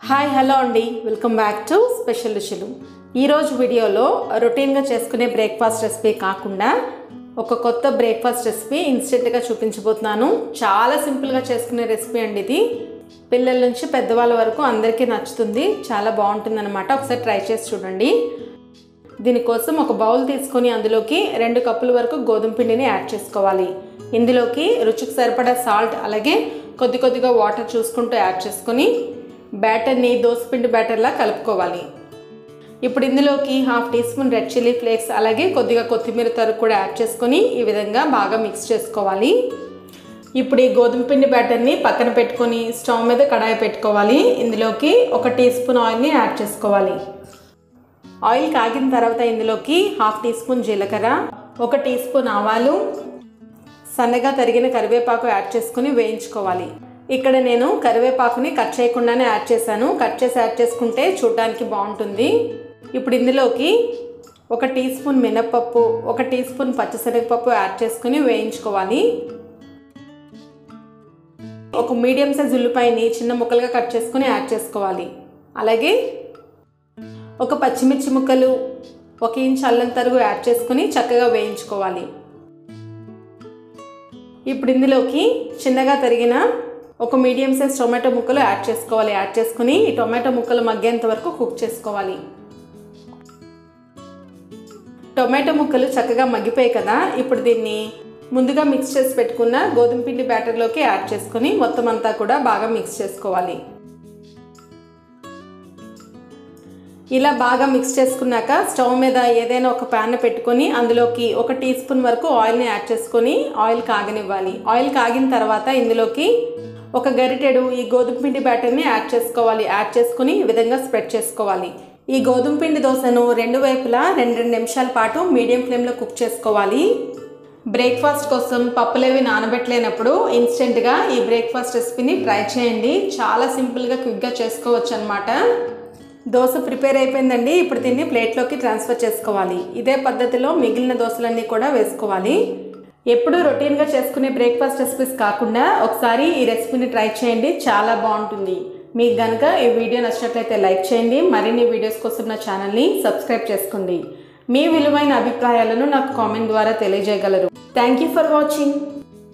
Hi hello అండి, welcome back to special రుచులు. ఈరోజు వీడియోలో రొటీన్గా చేసుకునే బ్రేక్ఫాస్ట్ రెసిపీ కాకుండా ఒక కొత్త బ్రేక్ఫాస్ట్ రెసిపీ ఇన్స్టెంట్గా చూపించబోతున్నాను. చాలా సింపుల్గా చేసుకునే రెసిపీ అండి ఇది. పిల్లల నుంచి పెద్దవాళ్ళ వరకు అందరికీ నచ్చుతుంది, చాలా బాగుంటుంది అనమాట. ఒకసారి ట్రై చేసి చూడండి. దీనికోసం ఒక బౌల్ తీసుకొని అందులోకి 2 కప్పుల వరకు గోధుమ పిండిని యాడ్ చేసుకోవాలి. ఇందులోకి రుచికి సరిపడా సాల్ట్, అలాగే కొద్దిగా వాటర్ చూసుకుంటూ యాడ్ చేసుకొని బ్యాటర్ని దోసపిండి బ్యాటర్లా కలుపుకోవాలి. ఇప్పుడు ఇందులోకి 1/2 teaspoon red chilli flakes, అలాగే కొద్దిగా కొత్తిమీర తరుగు కూడా యాడ్ చేసుకొని ఈ విధంగా బాగా మిక్స్ చేసుకోవాలి. ఇప్పుడు ఈ గోధుమ పిండి బ్యాటర్ని పక్కన పెట్టుకొని స్టవ్ మీద కడాయి పెట్టుకోవాలి. ఇందులోకి 1 టీ స్పూన్ ఆయిల్ని యాడ్ చేసుకోవాలి. ఆయిల్ కాగిన తర్వాత ఇందులోకి 1/2 టీ స్పూన్ జీలకర్ర, 1 టీ స్పూన్ ఆవాలు, సన్నగా తరిగిన కరివేపాకు యాడ్ చేసుకుని వేయించుకోవాలి. ఇక్కడ నేను కరివేపాకుని కట్ చేయకుండానే యాడ్ చేశాను. కట్ చేసి యాడ్ చేసుకుంటే చూడడానికి బాగుంటుంది. ఇప్పుడు ఇందులోకి 1 టీ స్పూన్ మినప్పప్పు, 1 టీ స్పూన్ పచ్చిశనగపప్పు యాడ్ చేసుకుని వేయించుకోవాలి. ఒక మీడియం సైజ్ ఉల్లిపాయని చిన్న ముక్కలుగా కట్ చేసుకుని యాడ్ చేసుకోవాలి. అలాగే 1 పచ్చిమిర్చి ముక్కలు, 1 ఇంచ్ అల్లం తరుగు యాడ్ చేసుకుని చక్కగా వేయించుకోవాలి. ఇప్పుడు ఇందులోకి చిన్నగా తరిగిన 1 మీడియం సైజ్ టొమాటో ముక్కలు యాడ్ చేసుకోవాలి. యాడ్ చేసుకుని ఈ టొమాటో ముక్కలు మగ్గేంత వరకు కుక్ చేసుకోవాలి. టొమాటో ముక్కలు చక్కగా మగ్గిపోయాయి కదా, ఇప్పుడు దీన్ని ముందుగా మిక్స్ చేసి పెట్టుకున్న గోధుమ పిండి బ్యాటర్లోకి యాడ్ చేసుకుని మొత్తం అంతా కూడా బాగా మిక్స్ చేసుకోవాలి. ఇలా బాగా మిక్స్ చేసుకున్నాక స్టవ్ మీద ఏదైనా ఒక ప్యాన్ పెట్టుకొని అందులోకి 1 టీ స్పూన్ వరకు ఆయిల్ని యాడ్ చేసుకొని ఆయిల్ కాగనివ్వాలి. ఆయిల్ కాగిన తర్వాత ఇందులోకి 1 గరిటెడు ఈ గోధుమ పిండి బ్యాటర్ని యాడ్ చేసుకోవాలి. యాడ్ చేసుకుని ఈ విధంగా స్ప్రెడ్ చేసుకోవాలి. ఈ గోధుమ పిండి దోశను 2 వైపులా 2 నిమిషాల పాటు మీడియం ఫ్లేమ్లో కుక్ చేసుకోవాలి. బ్రేక్ఫాస్ట్ కోసం పప్పులేవి నానబెట్టలేనప్పుడు ఇన్స్టెంట్గా ఈ బ్రేక్ఫాస్ట్ రెసిపీని ట్రై చేయండి. చాలా సింపుల్గా క్విక్గా చేసుకోవచ్చు అనమాట. దోశ ప్రిపేర్ అయిపోయిందండి. ఇప్పుడు దీన్ని ప్లేట్లోకి ట్రాన్స్ఫర్ చేసుకోవాలి. ఇదే పద్ధతిలో మిగిలిన దోశలన్నీ కూడా వేసుకోవాలి. ఎప్పుడు రొటీన్గా చేసుకునే బ్రేక్ఫాస్ట్ రెసిపీస్ కాకుండా ఒకసారి ఈ రెసిపీని ట్రై చేయండి, చాలా బాగుంటుంది. మీకు కనుక ఈ వీడియో నచ్చినట్లయితే లైక్ చేయండి. మరిన్ని వీడియోస్ కోసం నా ఛానల్ని సబ్స్క్రైబ్ చేసుకోండి. మీ విలువైన అభిప్రాయాలను నాకు కామెంట్ ద్వారా తెలియజేయగలరు. Thank you for watching.